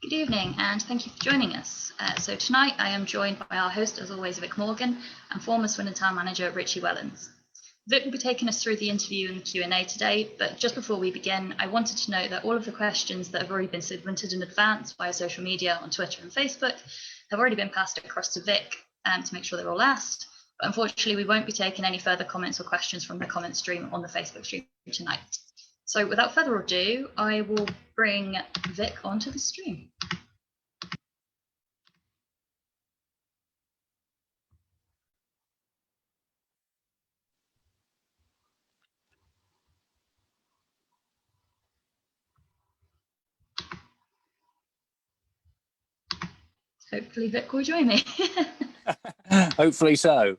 Good evening, and thank you for joining us. So tonight I am joined by our host, as always, Vic Morgan, and former Swindon Town manager Richie Wellens. Vic will be taking us through the interview and the Q&A today, but just before we begin, I wanted to note that all of the questions that have already been submitted in advance via social media on Twitter and Facebook have already been passed across to Vic to make sure they're all asked. But unfortunately, we won't be taking any further comments or questions from the comment stream on the Facebook stream tonight. So without further ado, I will bring Vic onto the stream. Hopefully Vic will join me. Hopefully so.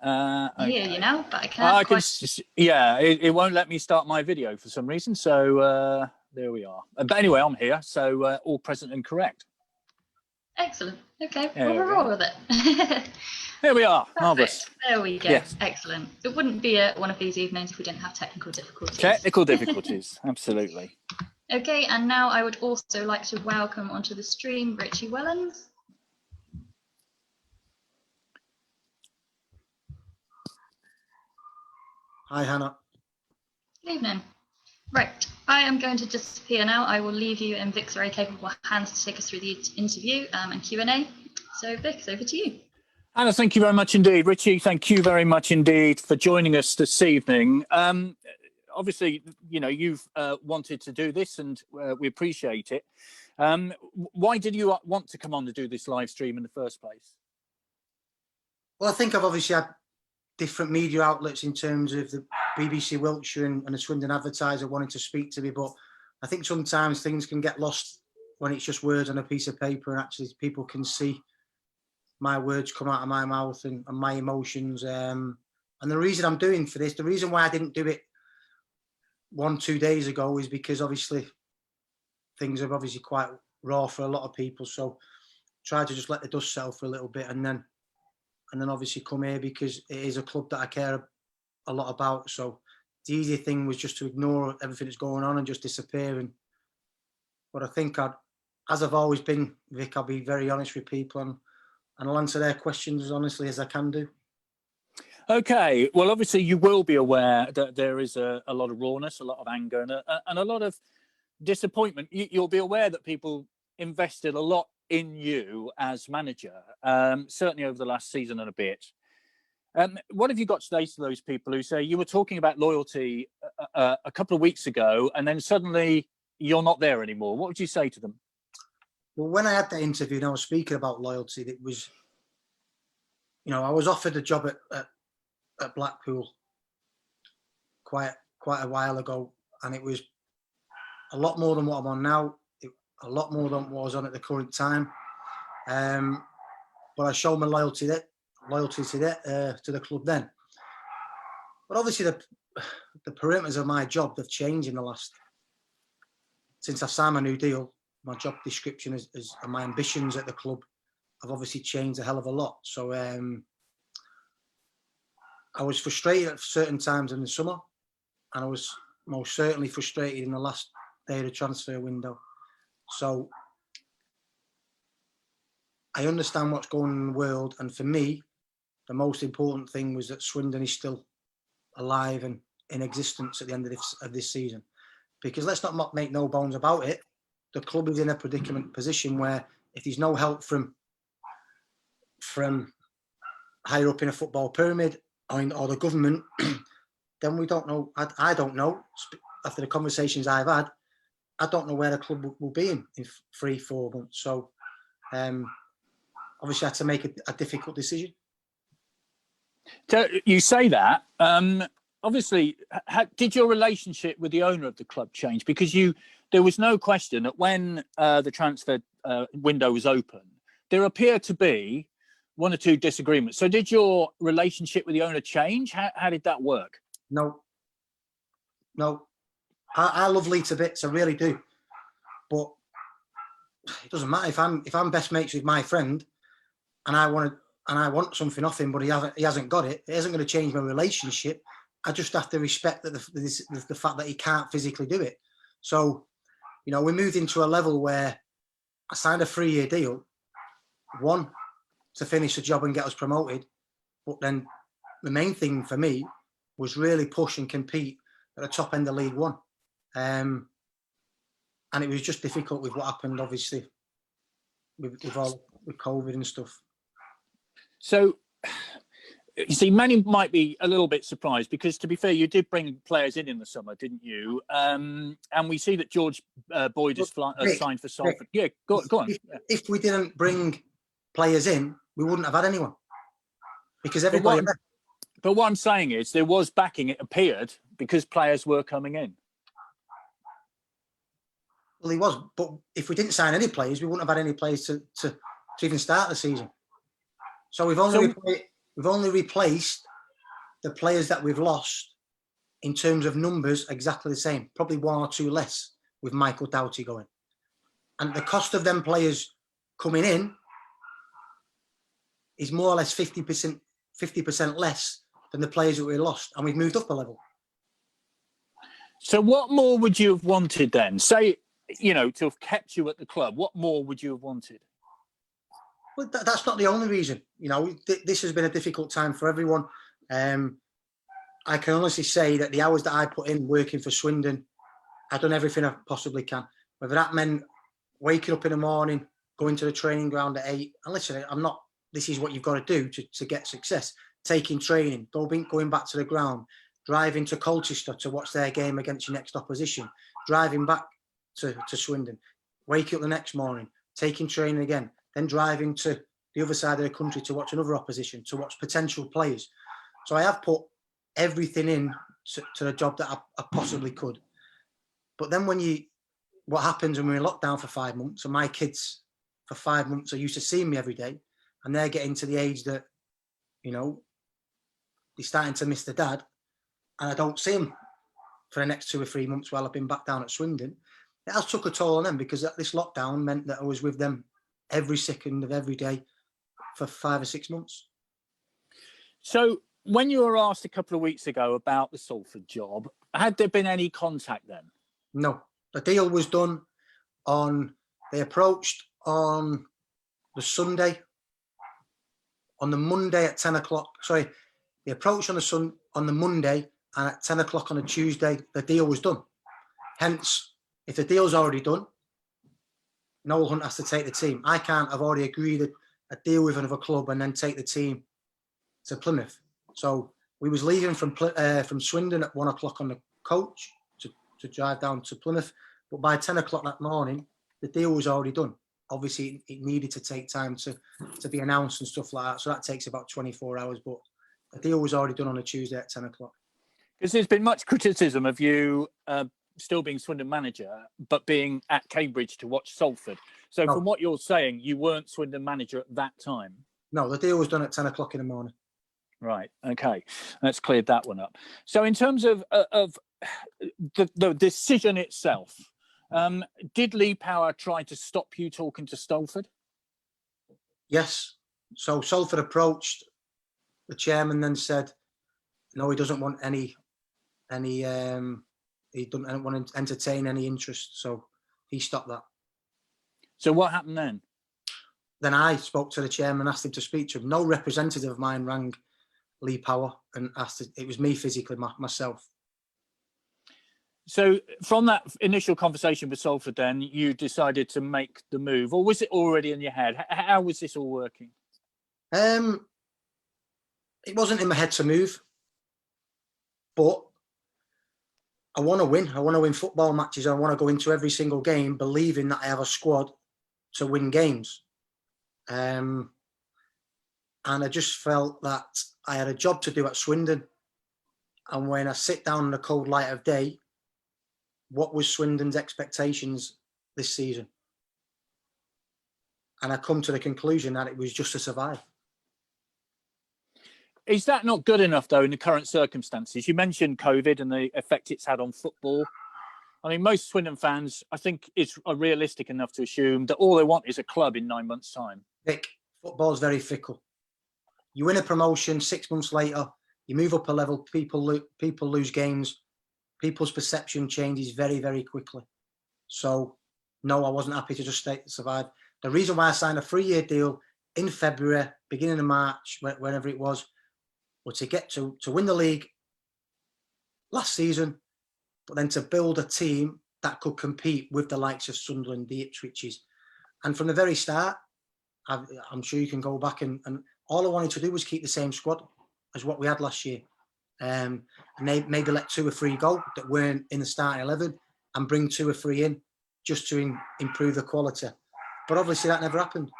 Okay. I hear you now, but I can't yeah, it won't let me start my video for some reason, so there we are. But anyway, I'm here, so all present and correct. Excellent. Okay, well, we'll roll with it. There we are. Perfect. Marvellous. There we go. Yes. Excellent. It wouldn't be one of these evenings if we didn't have technical difficulties. Technical difficulties, absolutely. Okay, and now I would also like to welcome onto the stream Richie Wellens. Hi, Hannah. Good evening. Right, I am going to disappear now. I will leave you in Vic's very capable hands to take us through the interview and Q&A. So Vic, it's over to you. Anna, thank you very much indeed. Richie, thank you very much indeed for joining us this evening. Obviously, you know, you've wanted to do this and we appreciate it. Why did you want to come on to do this live stream in the first place? Well, I think I've obviously had different media outlets in terms of the BBC Wiltshire and the Swindon Advertiser wanting to speak to me, but I think sometimes things can get lost when it's just words on a piece of paper and actually people can see my words come out of my mouth and my emotions. And the reason I'm doing for this, the reason why I didn't do it 1-2 days ago is because obviously things are obviously quite raw for a lot of people. So try to just let the dust settle for a little bit and then obviously come here because it is a club that I care a lot about. So the easy thing was just to ignore everything that's going on and just disappear. But I think as I've always been, Vic, I'll be very honest with people and I'll answer their questions as honestly as I can do. Okay, well, obviously you will be aware that there is a lot of rawness, a lot of anger and a lot of disappointment. You'll be aware that people invested a lot in you as manager, certainly over the last season and a bit. What have you got to say to those people who say you were talking about loyalty a couple of weeks ago and then suddenly you're not there anymore? What would you say to them? Well, when I had that interview and I was speaking about loyalty, it was, you know, I was offered a job at Blackpool quite a while ago, and it was a lot more than what I'm on now, a lot more than what I was on at the current time. But I showed my loyalty to the club then. But obviously the perimeters of my job have changed in the last, since I signed my new deal. My job description and my ambitions at the club have obviously changed a hell of a lot. So I was frustrated at certain times in the summer, and I was most certainly frustrated in the last day of the transfer window. So I understand what's going on in the world, and for me, the most important thing was that Swindon is still alive and in existence at the end of this season. Because let's not make no bones about it, the club is in a position where if there's no help from higher up in a football pyramid or the government, then we don't know. I don't know. After the conversations I've had, I don't know where the club will be in 3-4 months. So obviously I had to make a difficult decision. So you say that. Obviously, did your relationship with the owner of the club change? Because there was no question that when the transfer window was open, there appeared to be 1 or 2 disagreements. So did your relationship with the owner change? How did that work? No. I love Lee to bits, I really do. But it doesn't matter if I'm best mates with my friend and I want something off him, but he hasn't got it. It isn't going to change my relationship. I just have to respect that the fact that he can't physically do it. So, you know, we moved into a level where I signed a 3-year deal, one, to finish the job and get us promoted. But then the main thing for me was really push and compete at the top end of League One. And it was just difficult with what happened, obviously, with COVID and stuff. So, you see, many might be a little bit surprised because, to be fair, you did bring players in the summer, didn't you? And we see that George Boyd has signed for Salford. Yeah, go on. If we didn't bring players in, we wouldn't have had anyone because everybody. But what I'm saying is there was backing, it appeared, because players were coming in. Well, he was, but if we didn't sign any players, we wouldn't have had any players to even start the season. So we've only replaced the players that we've lost in terms of numbers exactly the same, probably 1 or 2 less with Michael Doughty going. And the cost of them players coming in is more or less 50% less than the players that we lost, and we've moved up a level. So what more would you have wanted then? Say, to have kept you at the club, what more would you have wanted? Well, that's not the only reason. This has been a difficult time for everyone. I can honestly say that the hours that I put in working for Swindon, I've done everything I possibly can. Whether that meant waking up in the morning, going to the training ground at 8. And listen, this is what you've got to do to get success. Taking training, going back to the ground, driving to Colchester to watch their game against your next opposition, driving back to Swindon, waking up the next morning, taking training again, then driving to the other side of the country to watch another opposition, to watch potential players. So I have put everything in to the job that I possibly could. But then what happens when we're in lockdown for 5 months, and my kids for 5 months are used to seeing me every day, and they're getting to the age that, they're starting to miss the dad, and I don't see them for the next 2 or 3 months while I've been back down at Swindon. It has took a toll on them because this lockdown meant that I was with them every second of every day for 5 or 6 months. So when you were asked a couple of weeks ago about the Salford job, had there been any contact then? No, the deal was done they approached on the Sunday, on the Monday at 10 o'clock. Sorry, they approached on the Monday, and at 10 o'clock on a Tuesday, the deal was done. Hence, if the deal's already done, Noel Hunt has to take the team. I can't have already agreed a deal with another club and then take the team to Plymouth. So we was leaving from Swindon at 1 o'clock on the coach to drive down to Plymouth. But by 10 o'clock that morning, the deal was already done. Obviously, it needed to take time to be announced and stuff like that. So that takes about 24 hours. But the deal was already done on a Tuesday at 10 o'clock. Because there's been much criticism of you still being Swindon manager, but being at Cambridge to watch Salford. So From what you're saying, you weren't Swindon manager at that time? No, the deal was done at 10 o'clock in the morning. Right. Okay. Let's clear that one up. So in terms of the decision itself, did Lee Power try to stop you talking to Salford? Yes. So Salford approached the chairman, then said, no, he doesn't want he doesn't want to entertain any interest. So he stopped that. So what happened then? Then I spoke to the chairman, asked him to speak to him. No representative of mine rang Lee Power and asked. It was me physically, myself. So from that initial conversation with Salford, then you decided to make the move, or was it already in your head? How was this all working? It wasn't in my head to move, but I want to win. I want to win football matches. I want to go into every single game believing that I have a squad to win games. And I just felt that I had a job to do at Swindon. And when I sit down in the cold light of day, what was Swindon's expectations this season? And I come to the conclusion that it was just to survive. Is that not good enough, though, in the current circumstances? You mentioned COVID and the effect it's had on football. I mean, most Swindon fans, I think, are realistic enough to assume that all they want is a club in 9 months' time. Nick, football's very fickle. You win a promotion, 6 months later, you move up a level, people lose games, people's perception changes very, very quickly. So, no, I wasn't happy to just stay to survive. The reason why I signed a 3-year deal in February, beginning of March, whenever it was to get to win the league last season, but then to build a team that could compete with the likes of Sunderland, the Ipswiches. And from the very start, I'm sure you can go back and all I wanted to do was keep the same squad as what we had last year. And maybe let 2 or 3 go that weren't in the starting 11 and bring 2 or 3 in just to improve the quality. But obviously that never happened.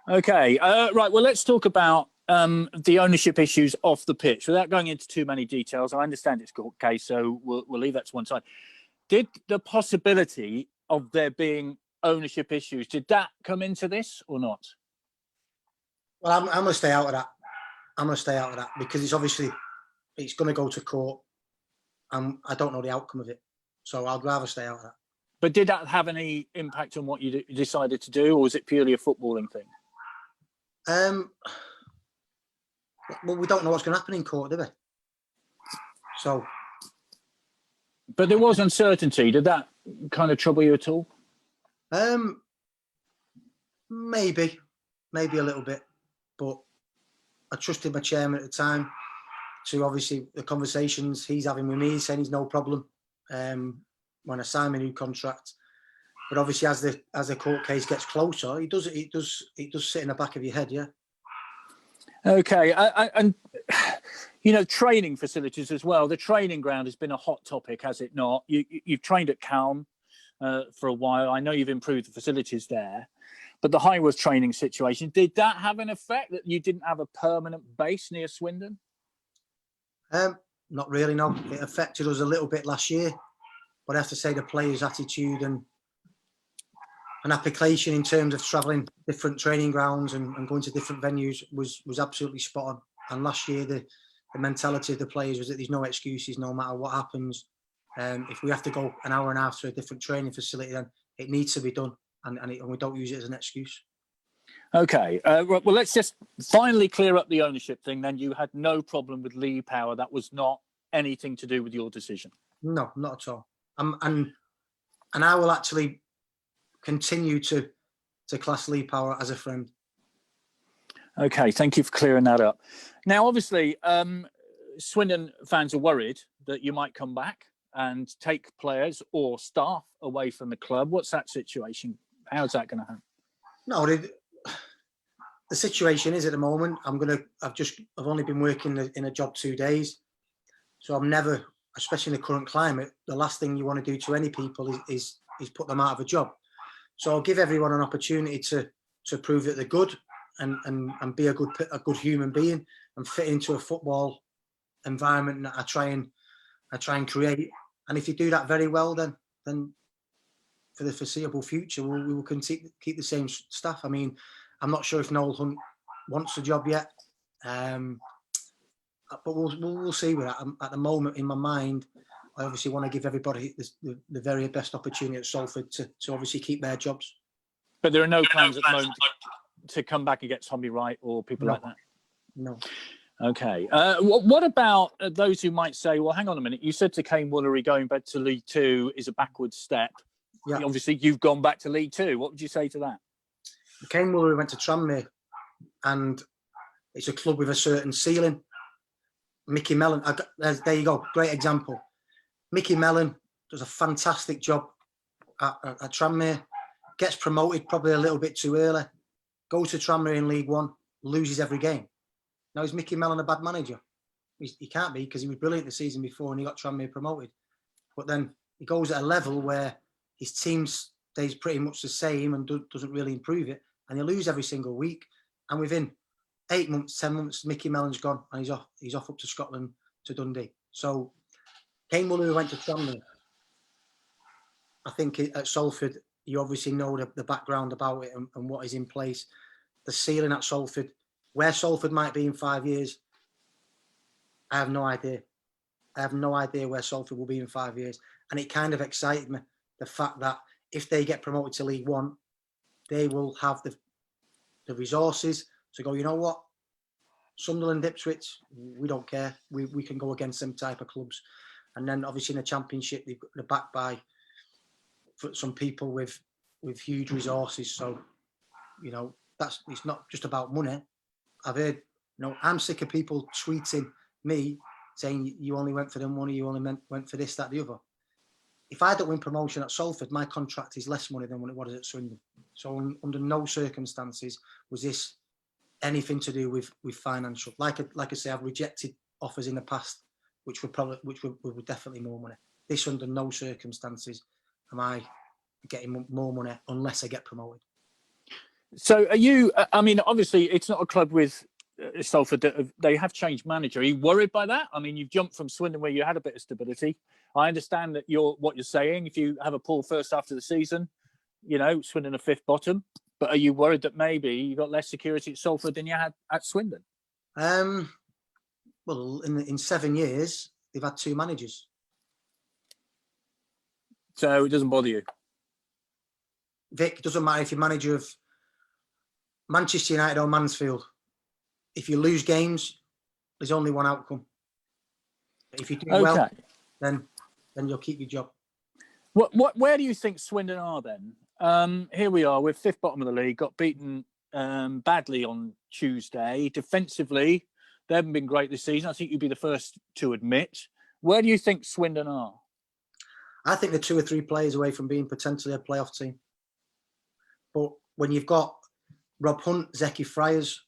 Okay, right. Well, let's talk about the ownership issues off the pitch without going into too many details. I understand it's court case, so we'll leave that to one side. Did the possibility of there being ownership issues, did that come into this or not? Well, I'm going to stay out of that. I'm going to stay out of that because it's going to go to court and I don't know the outcome of it. So I'd rather stay out of that. But did that have any impact on what you decided to do, or was it purely a footballing thing? Well, we don't know what's going to happen in court, do we? So. But there was uncertainty. Did that kind of trouble you at all? Maybe a little bit, but I trusted my chairman at the time to obviously the conversations he's having with me. He's saying he's no problem when I sign my new contract. But obviously, as the court case gets closer, it does sit in the back of your head, yeah. Okay, and training facilities as well. The training ground has been a hot topic, has it not? You've trained at Calm for a while. I know you've improved the facilities there, but the Highworth training situation, did that have an effect that you didn't have a permanent base near Swindon? Not really, no. It affected us a little bit last year, but I have to say the players' attitude and application in terms of travelling different training grounds and going to different venues was absolutely spot on. And last year, the mentality of the players was that there's no excuses no matter what happens. If we have to go an hour and a half to a different training facility, then it needs to be done, and we don't use it as an excuse. Okay, well, let's just finally clear up the ownership thing. Then you had no problem with Lee Power. That was not anything to do with your decision. No, not at all. And I will actually continue to class Lee Power as a friend. Okay, thank you for clearing that up. Now, obviously, Swindon fans are worried that you might come back and take players or staff away from the club. What's that situation? How's that going to happen? No, the situation is at the moment, I've only been working in a job 2 days. So I'm never, especially in the current climate, the last thing you want to do to any people is put them out of a job. So I'll give everyone an opportunity to prove that they're good and be a good human being and fit into a football environment that I try and create. And if you do that very well, then for the foreseeable future, we will continue keep the same staff. I mean, I'm not sure if Noel Hunt wants the job yet, but we'll see with that. At the moment, in my mind, I obviously want to give everybody the very best opportunity at Salford to obviously keep their jobs. But there are no plans at the moment to come back and get Tommy Wright or people like that? No. Okay. What about those who might say, well, hang on a minute, you said to Kane Woolery going back to League Two is a backward step. Yeah. Obviously, you've gone back to League Two. What would you say to that? Kane Woolery went to Tranmere, and it's a club with a certain ceiling. Mickey Mellon, there you go, great example. Mickey Mellon does a fantastic job at Tranmere, gets promoted probably a little bit too early, goes to Tranmere in League One, loses every game. Now, is Mickey Mellon a bad manager? He can't be, because he was brilliant the season before and he got Tranmere promoted. But then he goes at a level where his team stays pretty much the same and doesn't really improve it, and they lose every single week. And within 8 months, 10 months, Mickey Mellon's gone and he's off up to Scotland to Dundee. So Kane Woolery went to Tranmere. I think at Salford, you obviously know the background about it and what is in place. The ceiling at Salford, where Salford might be in 5 years, I have no idea. I have no idea where Salford will be in 5 years. And it kind of excited me, the fact that if they get promoted to League One, they will have the resources to go, you know what, Sunderland, Ipswich, we don't care. We can go against them type of clubs. And then obviously in the Championship, they're backed by some people with with huge resources. So, you know, it's not just about money. I've heard, you know, I'm sick of people tweeting me saying you only went for the money, you only went for this, that, the other. If I don't win promotion at Salford, my contract is less money than what it was at Swindon. So under no circumstances was this anything to do with financial. Like I say, I've rejected offers in the past, which were definitely more money. This under no circumstances am I getting more money unless I get promoted. So are you? I mean, obviously, it's not a club with Salford. They have changed manager. Are you worried by that? I mean, you've jumped from Swindon where you had a bit of stability. I understand that what you're saying. If you have a poor first half of the season, you know, Swindon a fifth bottom. But are you worried that maybe you got less security at Salford than you had at Swindon? Well, in 7 years, they've had 2 managers. So it doesn't bother you? Vic, it doesn't matter if you're manager of Manchester United or Mansfield. If you lose games, there's only one outcome. But if you do well, then you'll keep your job. Where do you think Swindon are then? Here we are, we're fifth bottom of the league, got beaten badly on Tuesday. Defensively, they haven't been great this season. I think you'd be the first to admit. Where do you think Swindon are? I think they're 2 or 3 players away from being potentially a playoff team. But when you've got Rob Hunt, Zeki Friars,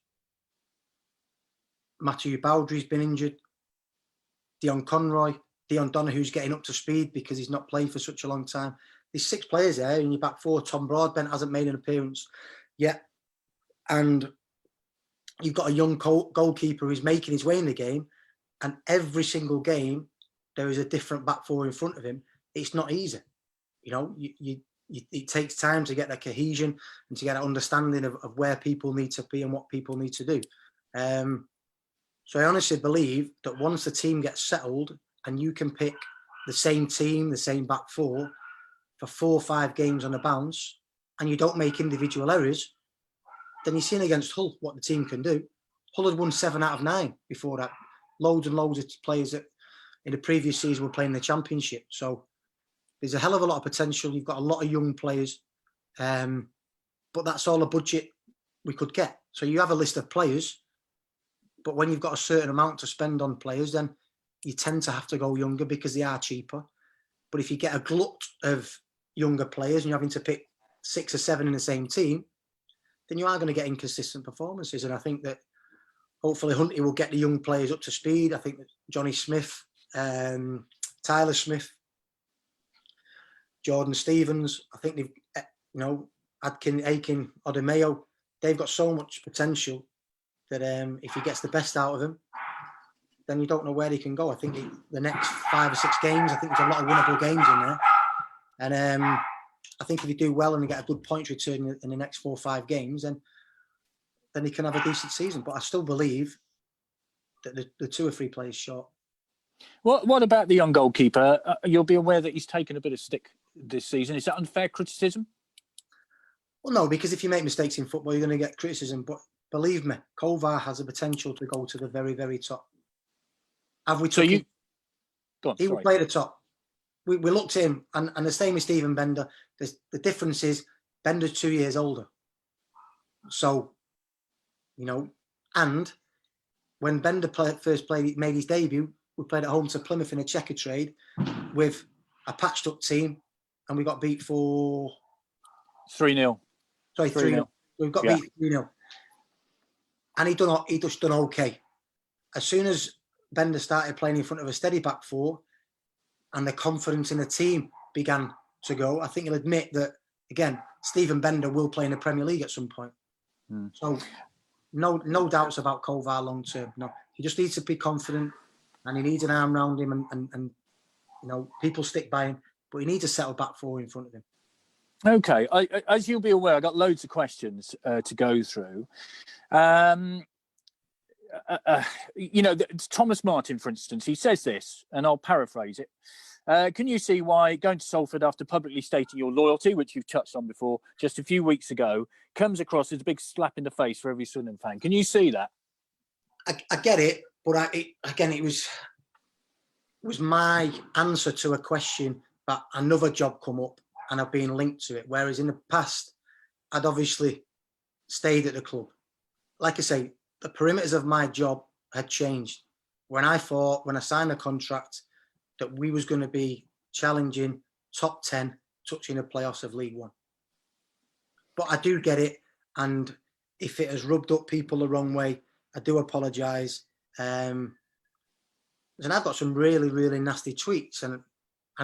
Matthew Bowdry's been injured, Dion Conroy, Dion Donohue's getting up to speed because he's not played for such a long time. There's 6 players there in your back 4. Tom Broadbent hasn't made an appearance yet. And you've got a young goalkeeper who's making his way in the game. And every single game, there is a different back 4 in front of him. It's not easy. You know, it takes time to get that cohesion and to get an understanding of where people need to be and what people need to do. So I honestly believe that once the team gets settled and you can pick the same team, the same back 4 for 4 or 5 games on a bounce, and you don't make individual errors, then you're seeing against Hull what the team can do. Hull had won 7 out of 9 before that. Loads and loads of players that in the previous season were playing the Championship. So there's a hell of a lot of potential. You've got a lot of young players, but that's all the budget we could get. So you have a list of players, but when you've got a certain amount to spend on players, then you tend to have to go younger because they are cheaper. But if you get a glut of younger players and you're having to pick 6 or 7 in the same team, then you are going to get inconsistent performances. And I think that hopefully Hunty will get the young players up to speed. I think that Johnny Smith, Tyler Smith, Jordan Stevens, I think they've, you know, Adkin, Aiken, Odemayo, they've got so much potential that if he gets the best out of them, then you don't know where he can go. I think the next 5 or 6 games, I think there's a lot of winnable games in there. And I think if you do well and you get a good point return in the next 4 or 5 games, then he can have a decent season. But I still believe that the 2 or 3 players short. What about the young goalkeeper? You'll be aware that he's taken a bit of stick this season. Is that unfair criticism? Well, no, because if you make mistakes in football, you're going to get criticism. But believe me, Kovar has the potential to go to the very, very top. Have we took him? Go on, he will play at the top. We looked at him, and the same with Stephen Bender. The difference is Bender's 2 years older. So, you know, and when Bender made his debut, we played at home to Plymouth in a checker trade with a patched up team, and we got beat for 3-0. Sorry, 3-0. We've got beat 3-0. And he just done okay. As soon as Bender started playing in front of a steady back 4 and the confidence in the team began to go, I think he'll admit that, again, Stephen Bender will play in the Premier League at some point. So no doubts about Kovar long term. No, he just needs to be confident and he needs an arm around him and you know, people stick by him, but he needs a settled back 4 in front of him. Okay, as you'll be aware, I got loads of questions to go through. You know, Thomas Martin, for instance, he says this, and I'll paraphrase it. Can you see why going to Salford after publicly stating your loyalty, which you've touched on before, just a few weeks ago, comes across as a big slap in the face for every Swindon fan? Can you see that? I get it, but it was my answer to a question that another job come up and I've been linked to it. Whereas in the past, I'd obviously stayed at the club. Like I say, the perimeters of my job had changed. When I signed the contract, that we was going to be challenging top 10, touching the playoffs of League One. But I do get it, and if it has rubbed up people the wrong way, I do apologise. And I've got some really, really nasty tweets, and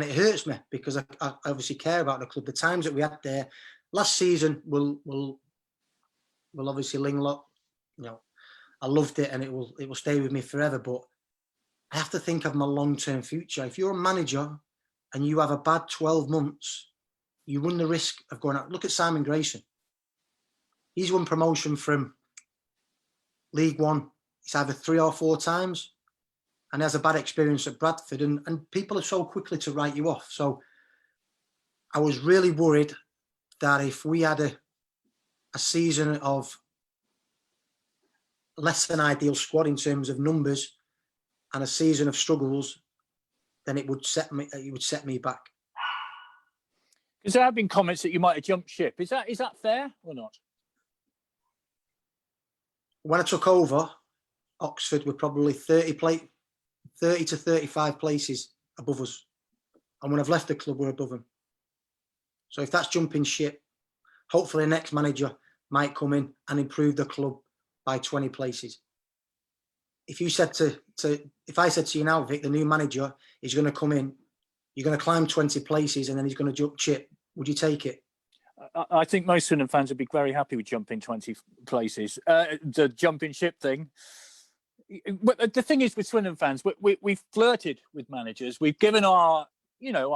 it hurts me because I obviously care about the club. The times that we had there last season will obviously Linglot. You know, I loved it, and it will stay with me forever. But I have to think of my long-term future. If you're a manager and you have a bad 12 months, you run the risk of going out. Look at Simon Grayson. He's won promotion from League One. It's either 3 or 4 times, and he has a bad experience at Bradford, and people are so quickly to write you off. So I was really worried that if we had a season of less than ideal squad in terms of numbers and a season of struggles, then it would set me back. Because there have been comments that you might have jumped ship. Is that fair or not? When I took over, Oxford were probably 30 to 35 places above us. And when I've left the club, we're above them. So if that's jumping ship, hopefully the next manager might come in and improve the club by 20 places. If you said if I said to you now, Vic, the new manager is going to come in, you're going to climb 20 places and then he's going to jump ship, would you take it? I think most Swindon fans would be very happy with jumping 20 places. The jumping ship thing. But the thing is with Swindon fans, we've flirted with managers. We've given our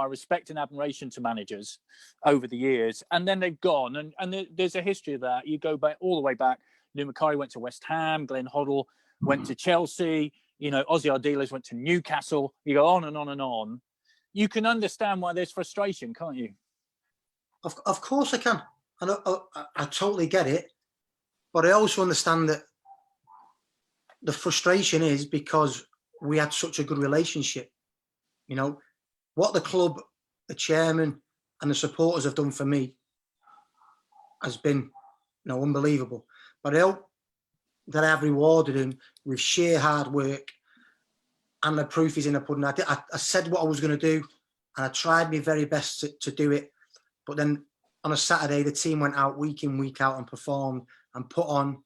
respect and admiration to managers over the years, and then they've gone. And there's a history of that. You go back all the way back. Lou Macari went to West Ham. Glenn Hoddle went to Chelsea. Ozzy Ardiles went to Newcastle. You go on and on and on. You can understand why there's frustration, can't you? Of course I can. And I totally get it. But I also understand that the frustration is because we had such a good relationship. What the club, the chairman and the supporters have done for me has been unbelievable. But I hope that I have rewarded them with sheer hard work, and the proof is in the pudding. I said what I was going to do, and I tried my very best to do it. But then on a Saturday, the team went out week in, week out and performed and put on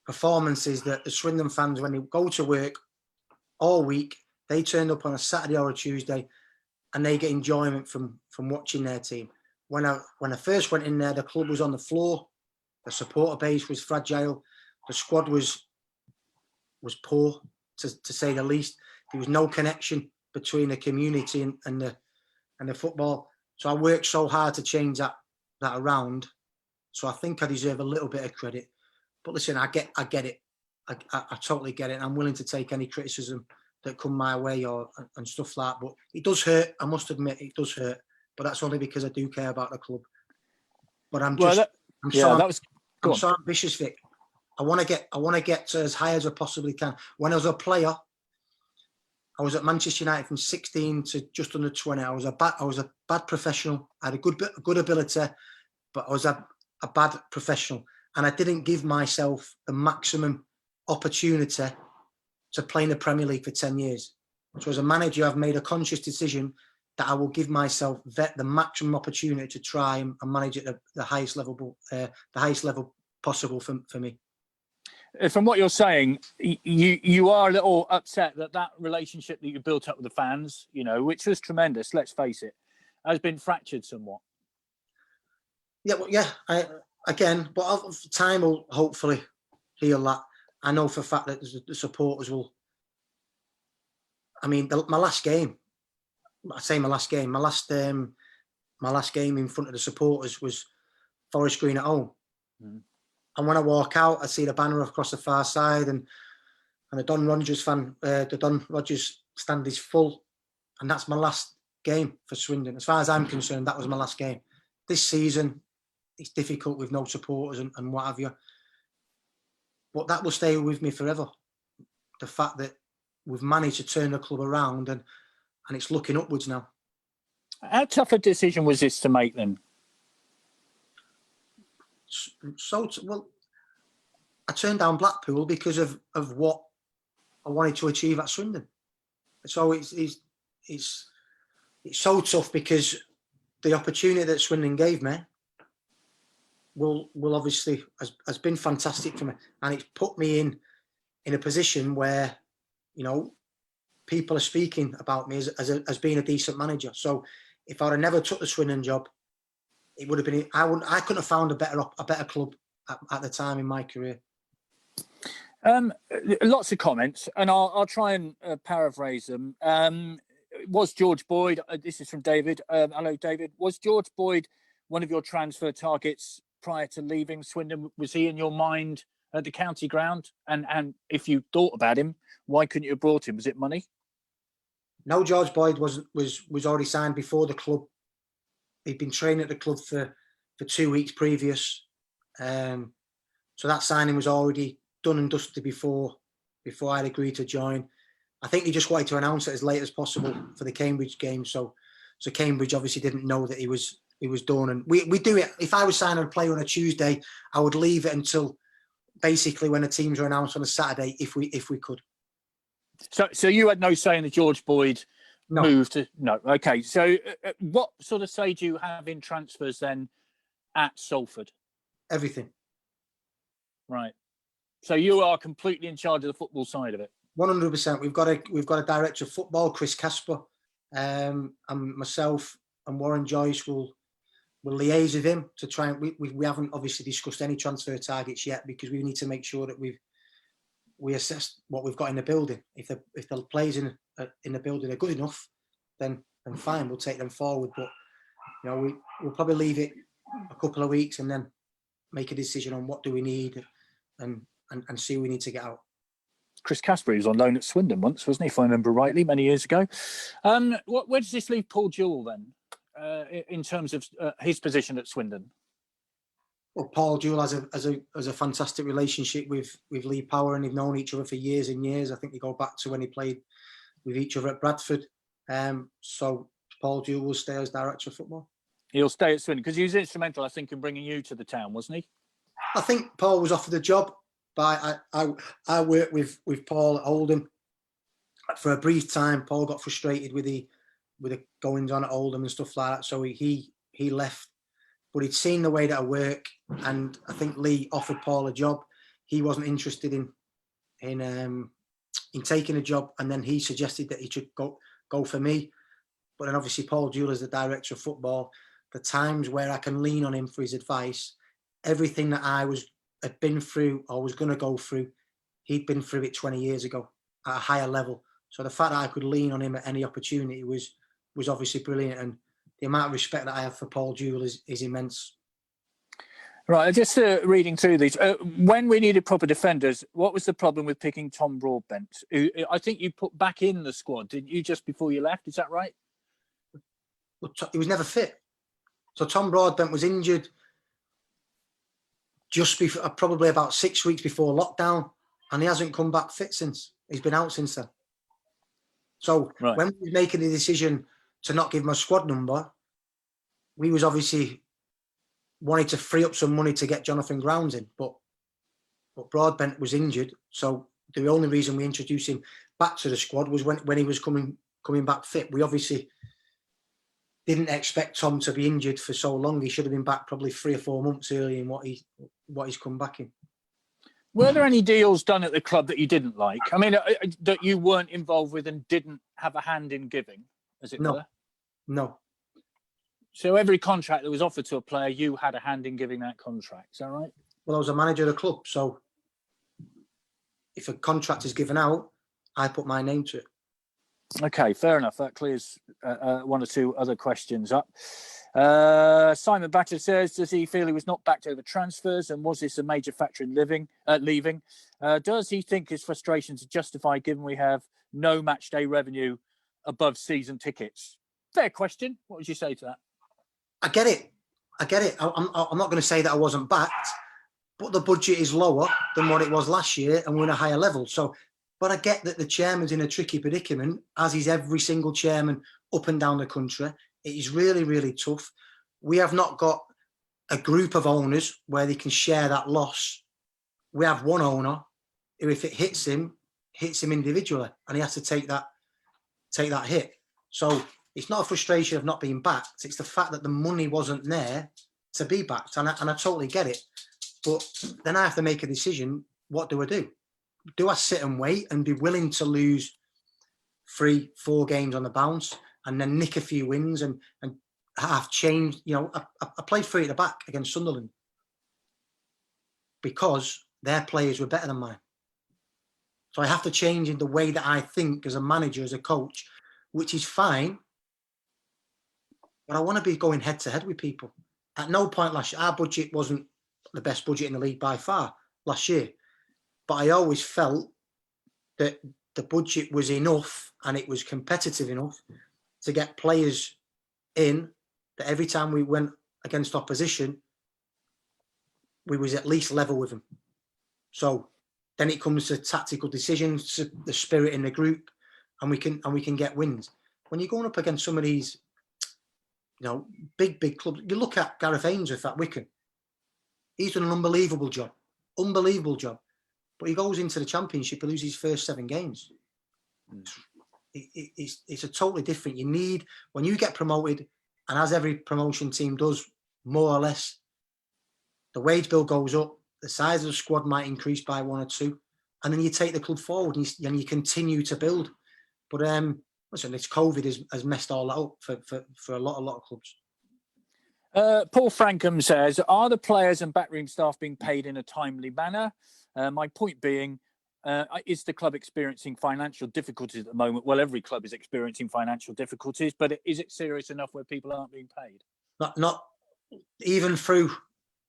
performances that the Swindon fans, when they go to work all week, they turn up on a Saturday or a Tuesday and they get enjoyment from watching their team. When I first went in there, the club was on the floor, the supporter base was fragile, the squad was poor, to say the least. There was no connection between the community and the football. So I worked so hard to change that around. So I think I deserve a little bit of credit. But listen, I get it. I totally get it. I'm willing to take any criticism that come my way and stuff like that. But it does hurt. I must admit, it does hurt. But that's only because I do care about the club. But I'm so ambitious, Vic. I want to get to as high as I possibly can. When I was a player, I was at Manchester United from 16 to just under 20. I was a bad professional. I had a good ability, but I was a bad professional. And I didn't give myself the maximum opportunity to play in the Premier League for 10 years. So as a manager, I've made a conscious decision that I will give myself the maximum opportunity to try and manage at the highest level possible for me. From what you're saying, you are a little upset that relationship that you built up with the fans, which was tremendous, let's face it, has been fractured somewhat. Yeah, well, yeah. But time will hopefully heal that. I know for a fact that the supporters will. I mean, my last game in front of the supporters was Forest Green at home. Mm. And when I walk out, I see the banner across the far side, and the Don Rogers stand is full, and that's my last game for Swindon. As far as I'm concerned, that was my last game. This season, it's difficult with no supporters and what have you, but that will stay with me forever. The fact that we've managed to turn the club around and it's looking upwards now. How tough a decision was this to make then? Well, I turned down Blackpool because of what I wanted to achieve at Swindon. So it's so tough because the opportunity that Swindon gave me will obviously has been fantastic for me, and it's put me in a position where, you know, people are speaking about me as being a decent manager. So if I'd have never took the Swindon job, it would have been, I couldn't have found a better club at the time in my career. Lots of comments, and I'll try and paraphrase them. Was George Boyd, this is from David, hello David, was George Boyd one of your transfer targets prior to leaving Swindon? Was he in your mind at the county ground? And if you thought about him, why couldn't you have brought him? Was it money? No, George Boyd was already signed before the club. He'd been training at the club for 2 weeks previous. So that signing was already done and dusted before I'd agreed to join. I think he just wanted to announce it as late as possible for the Cambridge game. So Cambridge obviously didn't know that he was done. And we do it. If I was signing a player on a Tuesday, I would leave it until basically when the teams are announced on a Saturday, if we could. So you had no say in the George Boyd move to no. Okay. So what sort of say do you have in transfers then at Salford? Everything. Right. So you are completely in charge of the football side of it. 100%. We've got a director of football, Chris Casper, and myself and Warren Joyce will liaise with him to try and we haven't obviously discussed any transfer targets yet, because we need to make sure that we assess what we've got in the building. If the players in the building are good enough, then fine, we'll take them forward. But you know, we'll probably leave it a couple of weeks and then make a decision on what do we need and see who we need to get out. Chris Casper was on loan at Swindon once, wasn't he, if I remember rightly, many years ago. Where does this leave Paul Jewell then, in terms of his position at Swindon? Well, Paul Jewell has a fantastic relationship with Lee Power, and they've known each other for years and years. I think they go back to when he played with each other at Bradford. So Paul Jewell will stay as director of football. He'll stay at Swindon because he was instrumental, I think, in bringing you to the town, wasn't he? I think Paul was offered the job. But I worked with Paul at Oldham for a brief time. Paul got frustrated with the goings on at Oldham and stuff like that, so he left. But he'd seen the way that I work, and I think Lee offered Paul a job. He wasn't interested in taking a job, and then he suggested that he should go for me. But then obviously Paul Jewell is the director of football. The times where I can lean on him for his advice, everything that I had been through or was going to go through, he'd been through it 20 years ago at a higher level. So the fact that I could lean on him at any opportunity was obviously brilliant, and the amount of respect that I have for Paul Jewell is immense. Right, just reading through these. When we needed proper defenders, what was the problem with picking Tom Broadbent? I think you put back in the squad, didn't you, just before you left? Is that right? Well, he was never fit. So Tom Broadbent was injured just before, probably about 6 weeks before lockdown, and he hasn't come back fit since. He's been out since then. So when we were making the decision to not give him a squad number, we was obviously wanted to free up some money to get Jonathan Grounds in, but Broadbent was injured. So the only reason we introduced him back to the squad was when he was coming back fit. We obviously didn't expect Tom to be injured for so long. He should have been back probably 3 or 4 months earlier in what he's come back in. Were there any deals done at the club that you didn't like? I mean, that you weren't involved with and didn't have a hand in giving, as it were? No. So every contract that was offered to a player, you had a hand in giving that contract. Is that right? Well, I was a manager of the club, so if a contract is given out, I put my name to it. Okay, fair enough. That clears 1 or 2 other questions up. Simon Batter says, does he feel he was not backed over transfers, and was this a major factor in leaving? Does he think his frustrations are justified given we have no match day revenue above season tickets? Fair question. What would you say to that? I get it. I'm not going to say that I wasn't backed, but the budget is lower than what it was last year, and we're in a higher level. So, but I get that the chairman's in a tricky predicament, as is every single chairman up and down the country. It is really, really tough. We have not got a group of owners where they can share that loss. We have one owner who, if it hits him individually, and he has to take that hit. So it's not a frustration of not being backed. It's the fact that the money wasn't there to be backed, and I totally get it. But then I have to make a decision. What do I do? Do I sit and wait and be willing to lose 3-4 games on the bounce and then nick a few wins and have changed? You know, I played 3 at the back against Sunderland because their players were better than mine. So I have to change in the way that I think as a manager, as a coach, which is fine. But I want to be going head to head with people. At no point last year, our budget wasn't the best budget in the league by far last year. But I always felt that the budget was enough and it was competitive enough to get players in that every time we went against opposition, we was at least level with them. So then it comes to tactical decisions, to the spirit in the group, and we can get wins. When you're going up against some of these, you know, big clubs, you look at Gareth Ainsworth at Wycombe. He's done an unbelievable job, but he goes into the Championship and loses his first 7 games. It's a totally different. You need, when you get promoted, and as every promotion team does, more or less, the wage bill goes up, the size of the squad might increase by 1 or 2, and then you take the club forward and you continue to build. But listen, it's COVID has messed all that up for a lot of clubs. Paul Frankham says, are the players and backroom staff being paid in a timely manner? My point being, is the club experiencing financial difficulties at the moment? Well, every club is experiencing financial difficulties, but is it serious enough where people aren't being paid? Not even through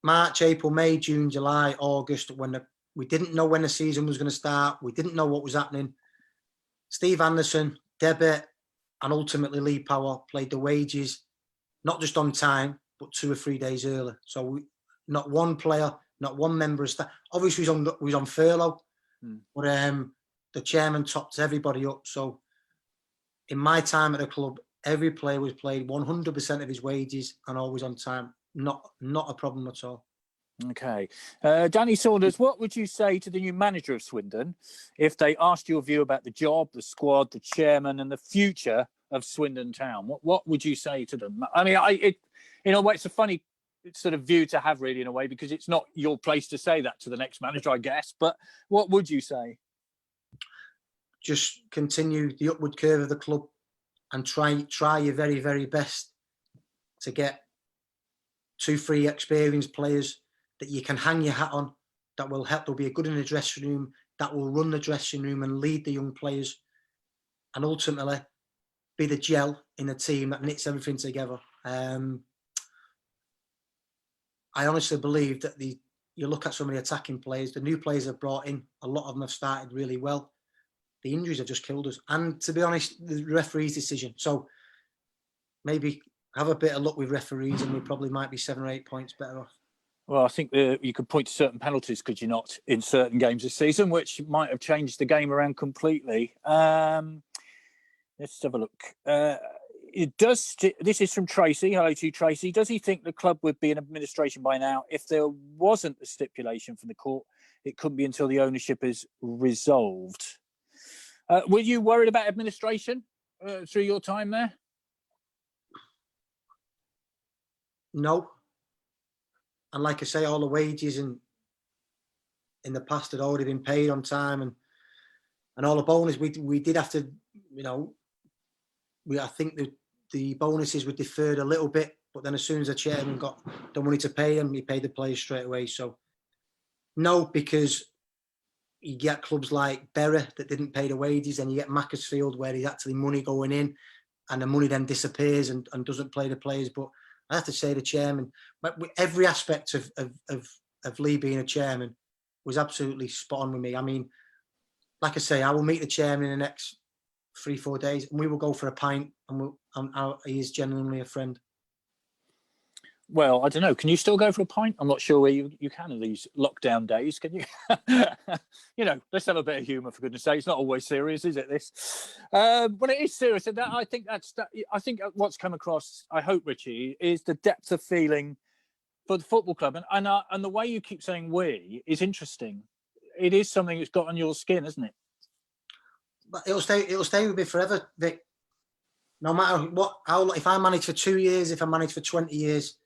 March, April, May, June, July, August, when we didn't know when the season was going to start. We didn't know what was happening. Steve Anderson, Debit, and ultimately Lee Power played the wages, not just on time, but 2 or 3 days early. So not one player, not one member of staff. Obviously, he was on furlough, but the chairman topped everybody up. So in my time at the club, every player was paid 100% of his wages and always on time. Not a problem at all. Okay. Danny Saunders, what would you say to the new manager of Swindon if they asked your view about the job, the squad, the chairman and the future of Swindon Town? What would you say to them? I mean, it's a funny sort of view to have, really, in a way, because it's not your place to say that to the next manager, I guess. But what would you say? Just continue the upward curve of the club and try your very, very best to get 2-3 experienced players that you can hang your hat on, that will help. They'll be good in the dressing room, that will run the dressing room and lead the young players, and ultimately be the gel in the team that knits everything together. I honestly believe that you look at some of the attacking players, the new players have brought in, a lot of them have started really well. The injuries have just killed us. And to be honest, the referee's decision. So maybe have a bit of luck with referees and we probably might be 7 or 8 points better off. Well, I think you could point to certain penalties, could you not, in certain games this season, which might have changed the game around completely. Let's have a look. This is from Tracy. Hello to you, Tracy. Does he think the club would be in administration by now if there wasn't a stipulation from the court? It couldn't be until the ownership is resolved. Were you worried about administration through your time there? No. And like I say, all the wages in the past had already been paid on time, and all the bonus we did have to, I think the bonuses were deferred a little bit, but then as soon as the chairman got the money to pay them, he paid the players straight away. So no, because you get clubs like Bury that didn't pay the wages, and you get Macclesfield where there's actually money going in and the money then disappears and doesn't play the players. But I have to say the chairman, but every aspect of Lee being a chairman was absolutely spot on with me. I mean, like I say, I will meet the chairman in the next 3-4 days and we will go for a pint, and he is genuinely a friend. Well, I don't know. Can you still go for a pint? I'm not sure where you can in these lockdown days. Can you? Let's have a bit of humour, for goodness sake. It's not always serious, is it? This, but it is serious. And I think I think what's come across, I hope, Richie, is the depth of feeling for the football club, and the way you keep saying "we" is interesting. It is something that's got on your skin, isn't it? But it'll stay with me forever, Vic. No matter what, if I manage for 2 years, if I manage for 20 years,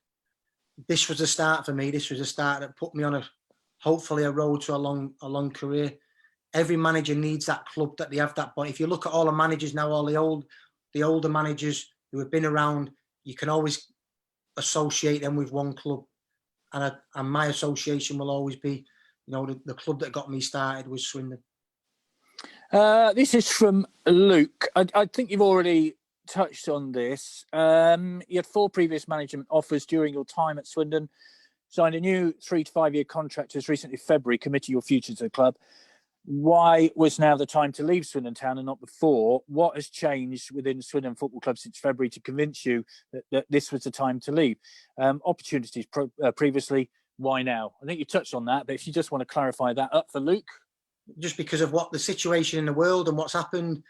this was the start for me. This was the start that put me on hopefully a road to a long career. Every manager needs that club, that they have that. But if you look at all the managers now, all the older managers who have been around, you can always associate them with one club, and my association will always be, the club that got me started was Swindon. This is from Luke. I think you've already touched on this. You had 4 previous management offers during your time at Swindon, signed a new 3 to 5 year contract as recently February, committing your future to the club. Why was now the time to leave Swindon Town and not before? What has changed within Swindon Football Club since February to convince you that this was the time to leave? Opportunities previously, why now? I think you touched on that, but if you just want to clarify that up for Luke. Just because of what the situation in the world and what's happened,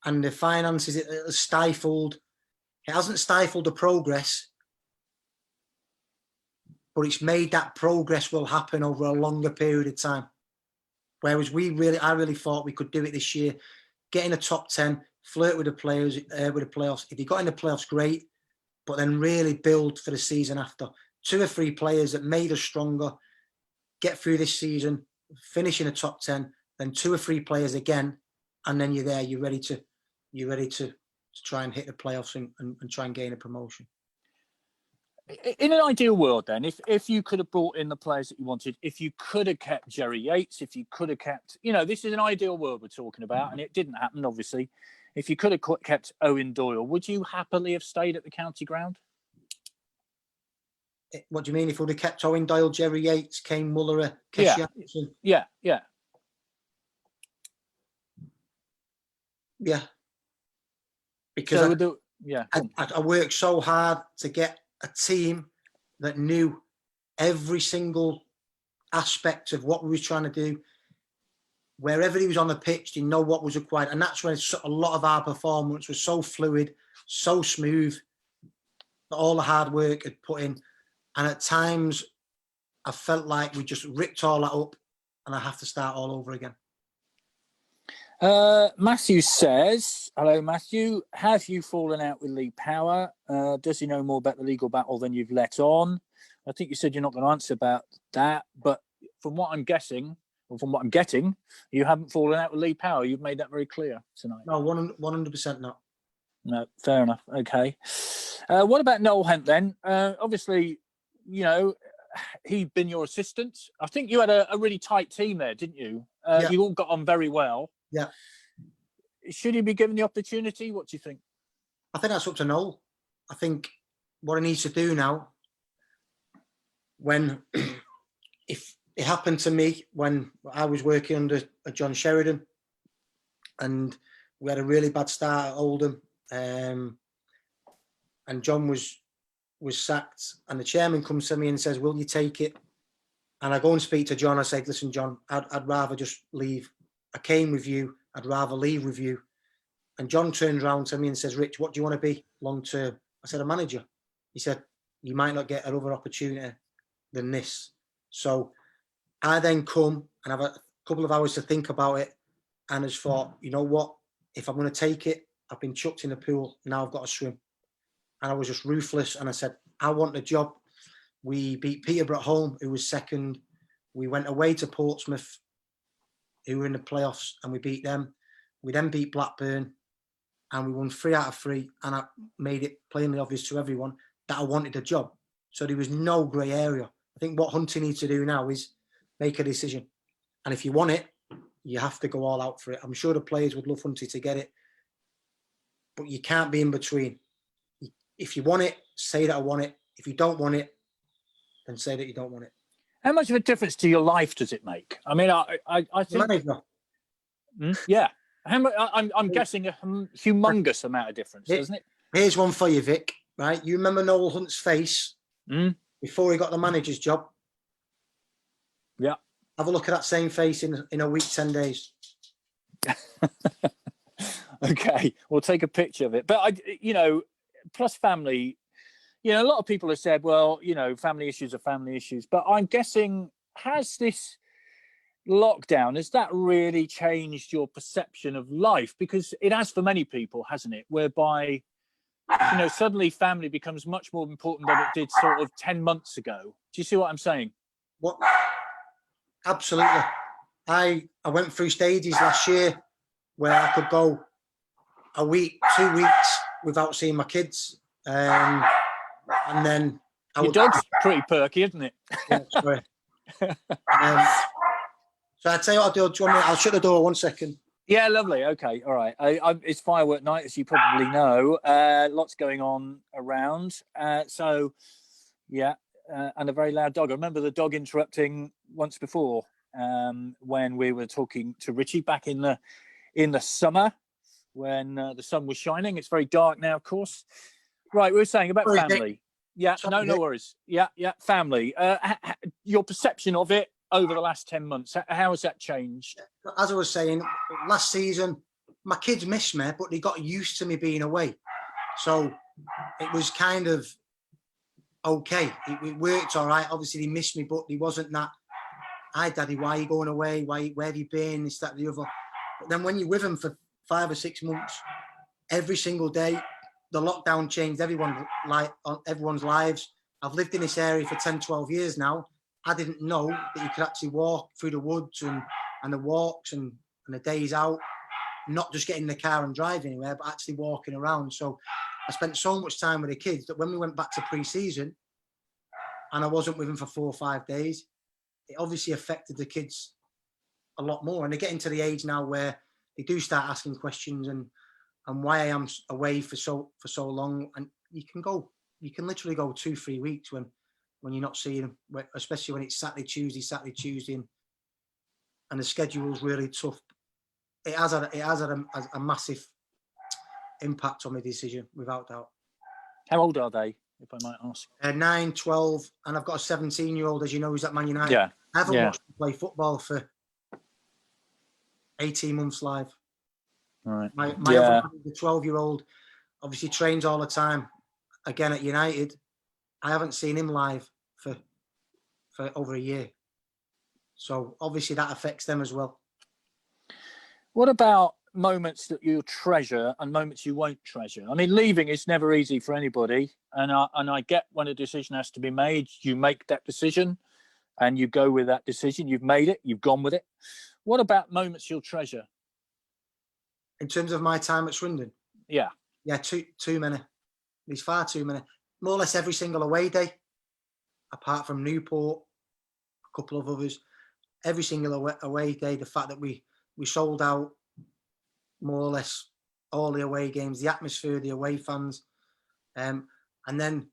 and the finances, it has stifled. It hasn't stifled the progress, but it's made that progress will happen over a longer period of time. Whereas I really thought we could do it this year, get in the top 10, flirt with the players, with the playoffs. If you got in the playoffs, great, but then really build for the season after. 2 or 3 players that made us stronger, get through this season, finish in the top 10, then 2 or 3 players again, and then you're there. You're ready to try and hit the playoffs and try and gain a promotion. In an ideal world, then, if you could have brought in the players that you wanted, if you could have kept Jerry Yates, if you could have kept, this is an ideal world we're talking about, and it didn't happen, obviously. If you could have kept Owen Doyle, would you happily have stayed at the county ground? What do you mean? If we'd have kept Owen Doyle, Jerry Yates, Kane Mullerer, Kesh Jackson? Yeah. Because I worked so hard to get a team that knew every single aspect of what we were trying to do. Wherever he was on the pitch, you know what was required. And that's when a lot of our performance was so fluid, so smooth, that all the hard work had put in. And at times, I felt like we just ripped all that up and I have to start all over again. Matthew says, hello, Matthew. Have you fallen out with Lee Power? Does he know more about the legal battle than you've let on? I think you said you're not going to answer about that, but from what I'm guessing, or from what I'm getting, you haven't fallen out with Lee Power. You've made that very clear tonight. No, 100% not. No, fair enough. Okay. What about Noel Hent then? Obviously, he'd been your assistant. I think you had a really tight team there, didn't you? Yeah. You all got on very well. Yeah. Should he be given the opportunity? What do you think? I think that's up to Noel. I think what he needs to do now, if it happened to me when I was working under John Sheridan and we had a really bad start at Oldham, and John was sacked, and the chairman comes to me and says, will you take it? And I go and speak to John. I say, listen, John, I'd rather just leave. I came with you. I'd rather leave with you. And John turns around to me and says, Rich, what do you want to be long term? I said, a manager. He said, you might not get another opportunity than this. So I then come and have a couple of hours to think about it, and has thought, you know what? If I'm going to take it, I've been chucked in the pool. Now I've got to swim. And I was just ruthless. And I said, I want the job. We beat Peterborough at home, who was second. We went away to Portsmouth, who were in the playoffs, and we beat them. We then beat Blackburn, and we won 3 out of 3. And I made it plainly obvious to everyone that I wanted the job. So there was no grey area. I think what Hunter needs to do now is make a decision. And if you want it, you have to go all out for it. I'm sure the players would love Hunter to get it, but you can't be in between. If you want it, say that I want it. If you don't want it, then say that you don't want it. How much of a difference to your life does it make? I mean, I think... Yeah. I'm guessing a humongous amount of difference, doesn't it? Here's one for you, Vic. Right? You remember Noel Hunt's face before he got the manager's job. Yeah. Have a look at that same face in a week, 10 days. Okay, we'll take a picture of it. But plus family, a lot of people have said, well, family issues are family issues. But I'm guessing, has this lockdown, has that really changed your perception of life? Because it has for many people, hasn't it? Whereby, suddenly family becomes much more important than it did sort of 10 months ago. Do you see what I'm saying? What? Absolutely. I went through stages last year where I could go a week, 2 weeks without seeing my kids. And then your dog's pretty perky, isn't it? Yeah, sorry. So I tell you what I'll do. Do you want me? I'll shut the door 1 second. Yeah, lovely. Okay, all right. It's firework night, as you probably know. Lots going on around. And a very loud dog. I remember the dog interrupting once before when we were talking to Richie back in the summer when the sun was shining. It's very dark now, of course. Right, we were saying about family. Yeah, no worries. Yeah, family. Your perception of it over the last 10 months, how has that changed? As I was saying, last season, my kids missed me, but they got used to me being away. So it was kind of okay. It worked all right. Obviously, they missed me, but he wasn't that, hi, Daddy, why are you going away? Where have you been? This, that, the other. But then when you're with them for 5 or 6 months, every single day, the lockdown changed everyone's lives. I've lived in this area for 10, 12 years now. I didn't know that you could actually walk through the woods and the walks and the days out, not just getting in the car and drive anywhere, but actually walking around. So I spent so much time with the kids that when we went back to pre-season and I wasn't with them for 4 or 5 days, it obviously affected the kids a lot more. And they're getting to the age now where they do start asking questions and why I am away for so long. And you can literally go 2-3 weeks when you're not seeing them, especially when it's Saturday, Tuesday, and the schedule's really tough. It has had a massive impact on my decision, without doubt. How old are they, if I might ask? 9, 12, and I've got a 17-year-old, as you know, who's at Man United. Yeah. I haven't watched him play football for 18 months live. All right. My other, the 12-year-old, obviously trains all the time. Again at United, I haven't seen him live for over a year. So obviously that affects them as well. What about moments that you'll treasure and moments you won't treasure? I mean, leaving is never easy for anybody. And I get when a decision has to be made, you make that decision and you go with that decision. You've made it, you've gone with it. What about moments you'll treasure? In terms of my time at Swindon? Yeah. Yeah, too many. There's far too many. More or less every single away day, apart from Newport, a couple of others, every single away day, the fact that we sold out more or less all the away games, the atmosphere, the away fans, and then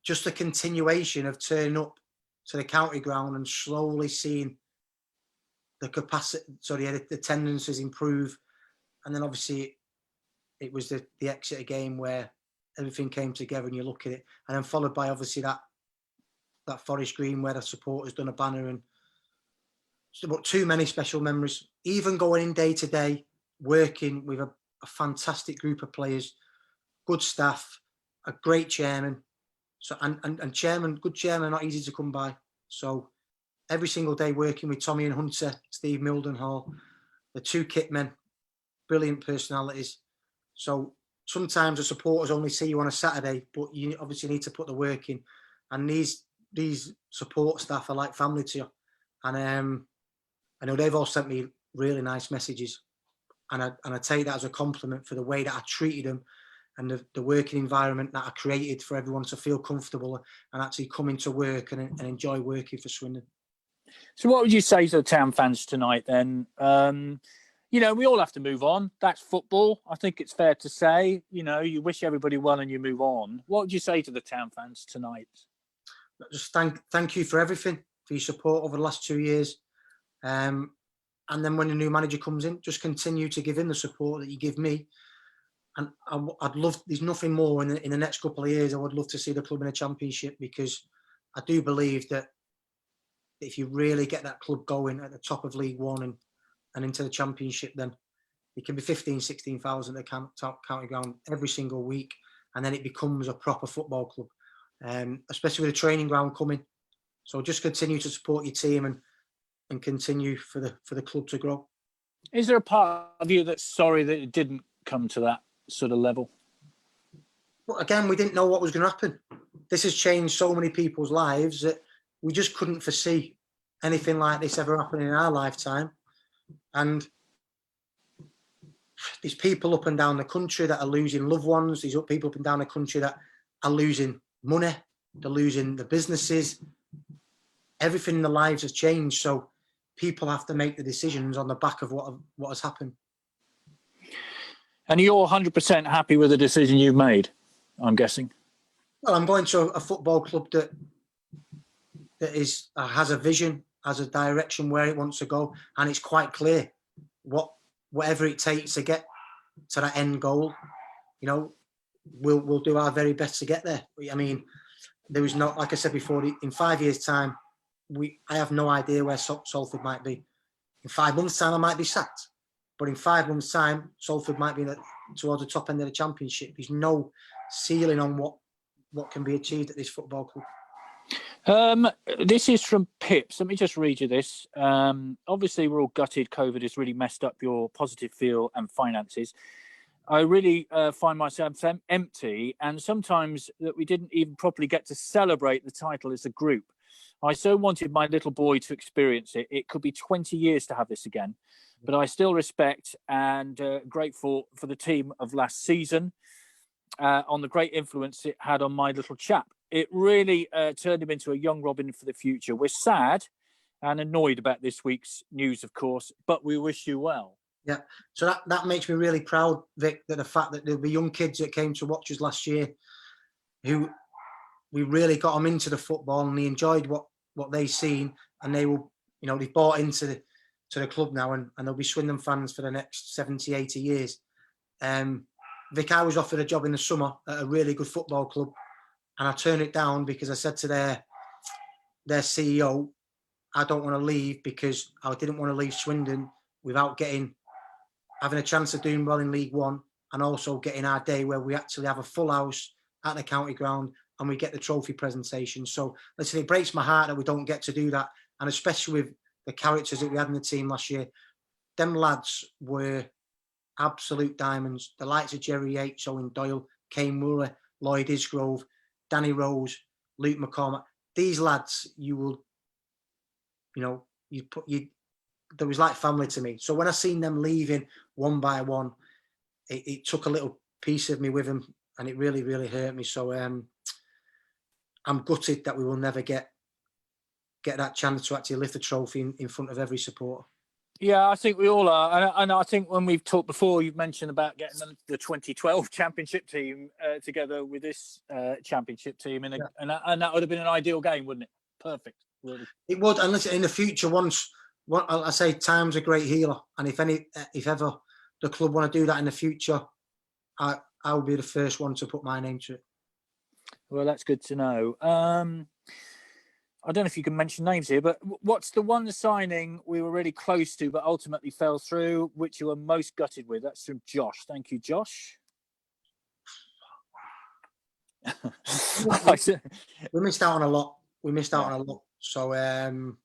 just the continuation of turning up to the county ground and slowly seeing the capacity, the attendances improve. And then obviously it was the Exeter game where everything came together and you look at it, and then followed by obviously that Forest Green where the supporters done a banner, and but too many special memories. Even going in day to day, working with a fantastic group of players, good staff, a great chairman. So and good chairman are not easy to come by. So every single day working with Tommy and Hunter, Steve Mildenhall, the 2 kit men, brilliant personalities. So sometimes the supporters only see you on a Saturday, but you obviously need to put the work in. And these support staff are like family to you. And I know they've all sent me really nice messages. And I take that as a compliment for the way that I treated them and the working environment that I created for everyone to feel comfortable and actually come into work and enjoy working for Swindon. So what would you say to the town fans tonight then? We all have to move on. That's football. I think it's fair to say, you wish everybody well and you move on. What would you say to the town fans tonight? Just thank you for everything, for your support over the last 2 years. And then when the new manager comes in, just continue to give him the support that you give me. And I'd love, there's nothing more in the next couple of years. I would love to see the club in a championship, because I do believe that if you really get that club going at the top of League One and into the Championship, then it can be 15, 16,000 at the county ground every single week, and then it becomes a proper football club, especially with a training ground coming. So just continue to support your team and continue for the club to grow. Is there a part of you that's sorry that it didn't come to that sort of level? But again, we didn't know what was going to happen. This has changed so many people's lives that we just couldn't foresee anything like this ever happening in our lifetime. And there's people up and down the country that are losing loved ones. There's people up and down the country that are losing money. They're losing the businesses. Everything in their lives has changed. So people have to make the decisions on the back of what has happened. And you're 100% happy with the decision you've made, I'm guessing? Well, I'm going to a football club that has a vision, has a direction where it wants to go, and it's quite clear whatever it takes to get to that end goal. You know, we'll do our very best to get there. I mean, there was no, like I said before, in 5 years' time, I have no idea where Salford might be. In 5 months' time, I might be sacked. But in 5 months' time, Salford might be towards the top end of the Championship. There's no ceiling on what can be achieved at this football club. This is from Pips. Let me just read you this. Obviously, we're all gutted. COVID has really messed up your positive feel and finances. I really find myself empty, and sometimes that we didn't even properly get to celebrate the title as a group. I so wanted my little boy to experience it. It could be 20 years to have this again, but I still respect and grateful for the team of last season on the great influence it had on my little chap. It really turned him into a young Robin for the future. We're sad and annoyed about this week's news, of course, but we wish you well. Yeah, so that makes me really proud, Vic, that the fact that there'll be young kids that came to watch us last year who we really got them into the football and they enjoyed what they seen, and they will, you know, they've bought into the club now, and they'll be Swindon fans for the next 70, 80 years. Vic, I was offered a job in the summer at a really good football club, and I turned it down because I said to their CEO, I don't want to leave because I didn't want to leave Swindon without having a chance of doing well in League One, and also getting our day where we actually have a full house at the county ground and we get the trophy presentation. So listen, it breaks my heart that we don't get to do that, and especially with the characters that we had in the team last year. Them lads were absolute diamonds. The likes of Jerry Yates, Owen Doyle, Kane Muller, Lloyd Isgrove, Danny Rose, Luke McCormack. These lads, there was like family to me. So when I seen them leaving one by one, it took a little piece of me with them, and it really, really hurt me. So I'm gutted that we will never get that chance to actually lift the trophy in front of every supporter. Yeah, I think we all are. And I think when we've talked before, you've mentioned about getting the 2012 championship team together with this championship team. And that would have been an ideal game, wouldn't it? Perfect, really. It would. And listen, in the future, I say time's a great healer. And if ever the club want to do that in the future, I will be the first one to put my name to it. Well, that's good to know. I don't know if you can mention names here, but what's the one signing we were really close to but ultimately fell through, which you were most gutted with? That's from Josh. Thank you, Josh. We missed out on a lot. So in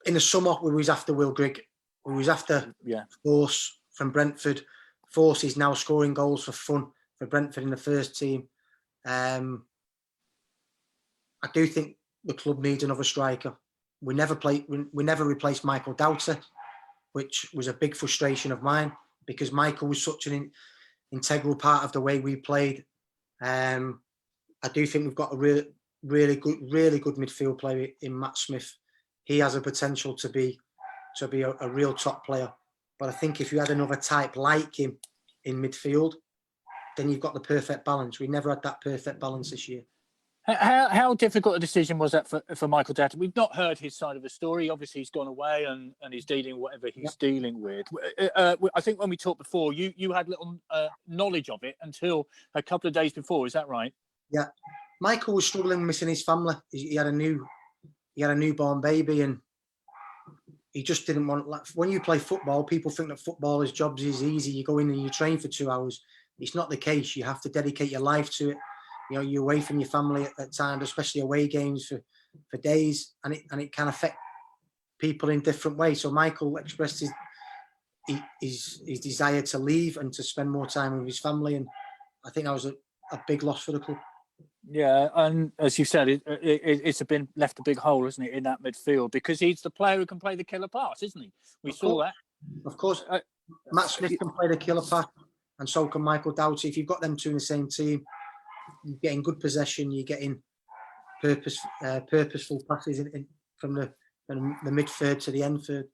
the summer, we was after Will Grigg. We was after Force from Brentford. Force is now scoring goals for fun for Brentford in the first team. I do think the club needs another striker. We never replaced Michael Doughter, which was a big frustration of mine because Michael was such an integral part of the way we played. I do think we've got a really good midfield player in Matt Smith. He has a potential to be a real top player. But I think if you had another type like him in midfield, then you've got the perfect balance. We never had that perfect balance this year. How difficult a decision was that for Michael Doughty? We've not heard his side of the story. Obviously, he's gone away and he's dealing with whatever he's dealing with. I think when we talked before, you had little knowledge of it until a couple of days before. Is that right? Yeah, Michael was struggling missing his family. He had a newborn baby, and he just didn't want. Like, when you play football, people think that footballers' jobs is easy. You go in and you train for 2 hours. It's not the case. You have to dedicate your life to it. You know, you're away from your family at times, especially away games for days, and it can affect people in different ways. So Michael expressed his desire to leave and to spend more time with his family, and I think that was a big loss for the club. Yeah, and as you said, it's been left a big hole, isn't it, in that midfield, because he's the player who can play the killer pass, isn't he? We saw that. Of course, Matt Smith can play the killer pass, and so can Michael Doughty. If you've got them two in the same team, you're getting good possession, you're getting purposeful passes from the mid third to the end third.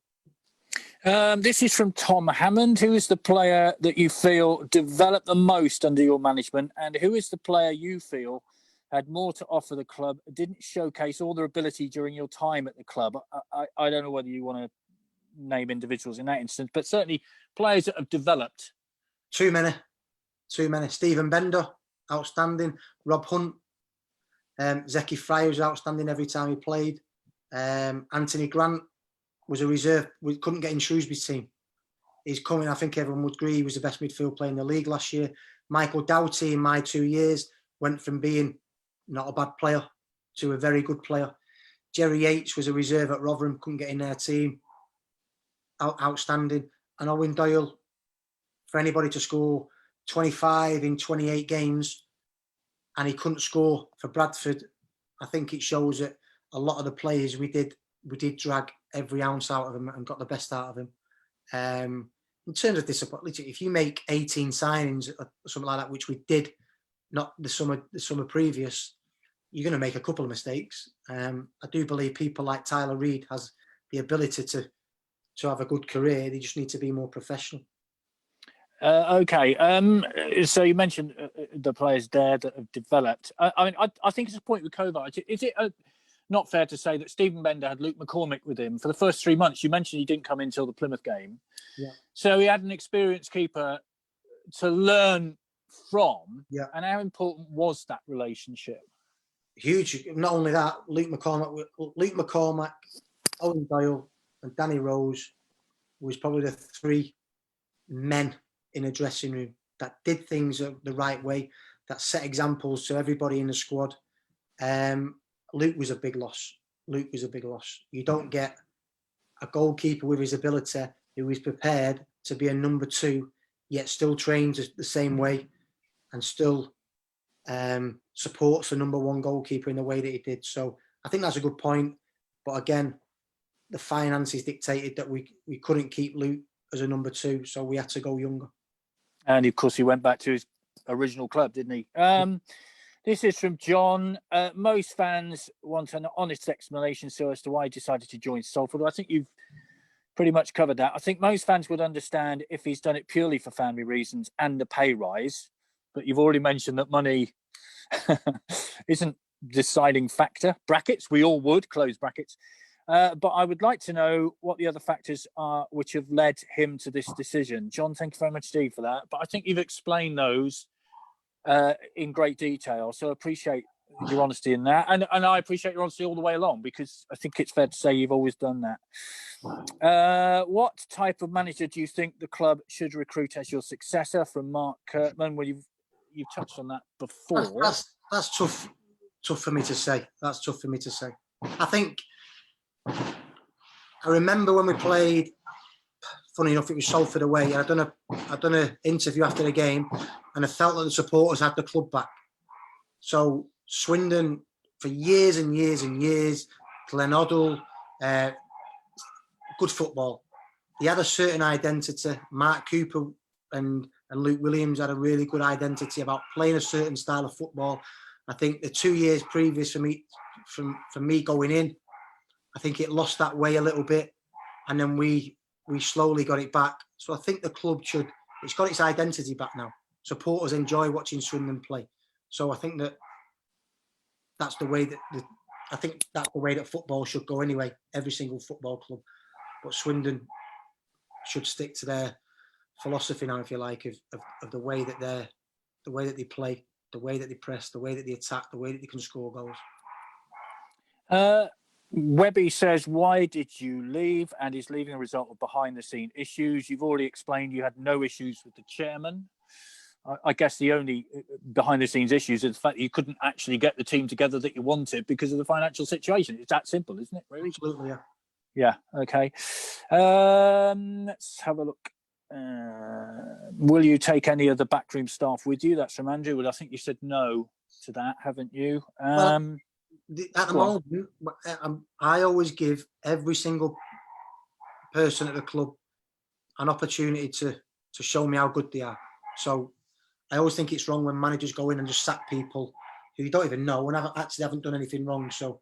This is from Tom Hammond. Who is the player that you feel developed the most under your management, and who is the player you feel had more to offer the club, didn't showcase all their ability during your time at the club? I don't know whether you want to name individuals in that instance, but certainly players that have developed. Too many. Stephen Bender, outstanding. Rob Hunt, Zeki Fry was outstanding every time he played. Anthony Grant was a reserve. We couldn't get in Shrewsbury's team. He's coming. I think everyone would agree he was the best midfield player in the league last year. Michael Doughty, in my 2 years, went from being not a bad player to a very good player. Jerry Yates was a reserve at Rotherham, couldn't get in their team. Outstanding. And Owen Doyle, for anybody to score 25 in 28 games and he couldn't score for Bradford, I think it shows that a lot of the players we did drag every ounce out of them and got the best out of them. In terms of disappointment, if you make 18 signings or something like that, which we did, not the summer previous, you're going to make a couple of mistakes. I do believe people like Tyler Reid has the ability to have a good career. They just need to be more professional. Okay. So you mentioned the players there that have developed. I think it's a point with Kovac. Is it not fair to say that Stephen Bender had Luke McCormick with him for the first 3 months? You mentioned he didn't come in until the Plymouth game. Yeah. So he had an experienced keeper to learn from. Yeah. And how important was that relationship? Huge. Not only that, Luke McCormack, Owen Doyle and Danny Rose was probably the three men in a dressing room that did things the right way, that set examples to everybody in the squad. Luke was a big loss. You don't get a goalkeeper with his ability who is prepared to be a number two, yet still trains the same way and still supports the number one goalkeeper in the way that he did. So I think that's a good point. But again, the finances dictated that we couldn't keep Luke as a number two, so we had to go younger. And of course, he went back to his original club, didn't he? This is from John. Most fans want an honest explanation as to why he decided to join Salford. I think you've pretty much covered that. I think most fans would understand if he's done it purely for family reasons and a pay rise. But you've already mentioned that money isn't deciding factor. Brackets, we all would, close brackets. But I would like to know what the other factors are which have led him to this decision. John, thank you very much, Steve, for that. But I think you've explained those in great detail. So I appreciate your honesty in that. And I appreciate your honesty all the way along, because I think it's fair to say you've always done that. What type of manager do you think the club should recruit as your successor? From Mark Kirkman. Well, you've touched on that before. That's tough for me to say. I think I remember when we played, funny enough, it was Salford away. I'd done an interview after the game, and I felt that the supporters had the club back. So Swindon, for years and years and years, Glenn Hoddle, good football. He had a certain identity. Mark Cooper and Luke Williams had a really good identity about playing a certain style of football. I think the 2 years previous for me going in, I think it lost that way a little bit, and then we slowly got it back. So I think the club it's got its identity back now. Supporters enjoy watching Swindon play. So I think that's the way that I think that's the way that football should go anyway. Every single football club, but Swindon should stick to their philosophy now, if you like, of the way that they play, the way that they press, the way that they attack, the way that they can score goals. Webby says, why did you leave? And is leaving a result of behind-the-scene issues? You've already explained you had no issues with the chairman. I guess the only behind-the-scenes issues is the fact that you couldn't actually get the team together that you wanted because of the financial situation. It's that simple, isn't it, really? Absolutely, yeah. Yeah, okay. Let's have a look. Will you take any of the backroom staff with you? That's from Andrew. Well, I think you said no to that, haven't you? At the moment, I always give every single person at the club an opportunity to show me how good they are. So I always think it's wrong when managers go in and just sack people who you don't even know and haven't done anything wrong. So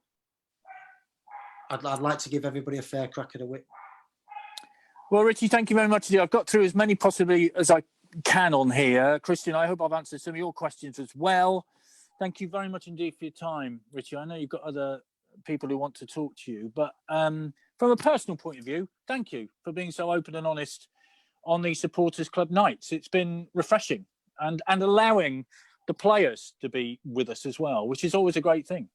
I'd like to give everybody a fair crack at the whip. Well, Richie, thank you very much. I've got through as many possibly as I can on here. Christian, I hope I've answered some of your questions as well. Thank you very much indeed for your time, Richie. I know you've got other people who want to talk to you, but from a personal point of view, thank you for being so open and honest on the Supporters Club nights. It's been refreshing and allowing the players to be with us as well, which is always a great thing.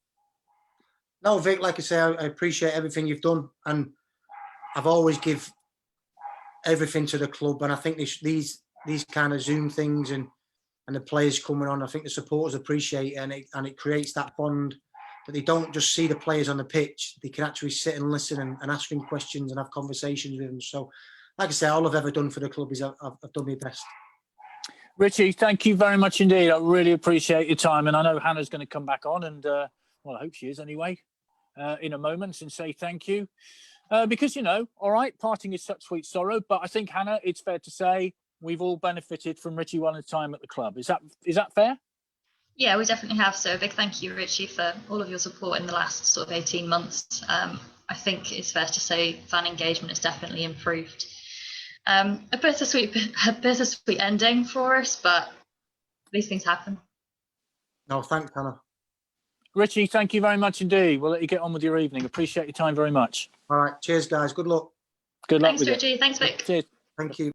No, Vic, like I say, I appreciate everything you've done, and I've always give everything to the club, and I think these kind of Zoom things and the players coming on, I think the supporters appreciate it, and it creates that bond that they don't just see the players on the pitch, they can actually sit and listen and ask them questions and have conversations with them. So, like I say, all I've ever done for the club is I've done my best. Richie, thank you very much indeed. I really appreciate your time, and I know Hannah's going to come back on, and well, I hope she is anyway, in a moment, and say thank you. Because, all right, parting is such sweet sorrow, but I think, Hannah, it's fair to say we've all benefited from Richie Wellens' time at the club. Is that fair? Yeah, we definitely have. So a big thank you, Richie, for all of your support in the last sort of 18 months. I think it's fair to say fan engagement has definitely improved. A bittersweet ending for us, but these things happen. No, thanks, Hannah. Richie, thank you very much indeed. We'll let you get on with your evening. Appreciate your time very much. All right. Cheers, guys. Good luck. Good luck Thanks, with Richie. it. Thanks, Vic. Cheers. Thank you.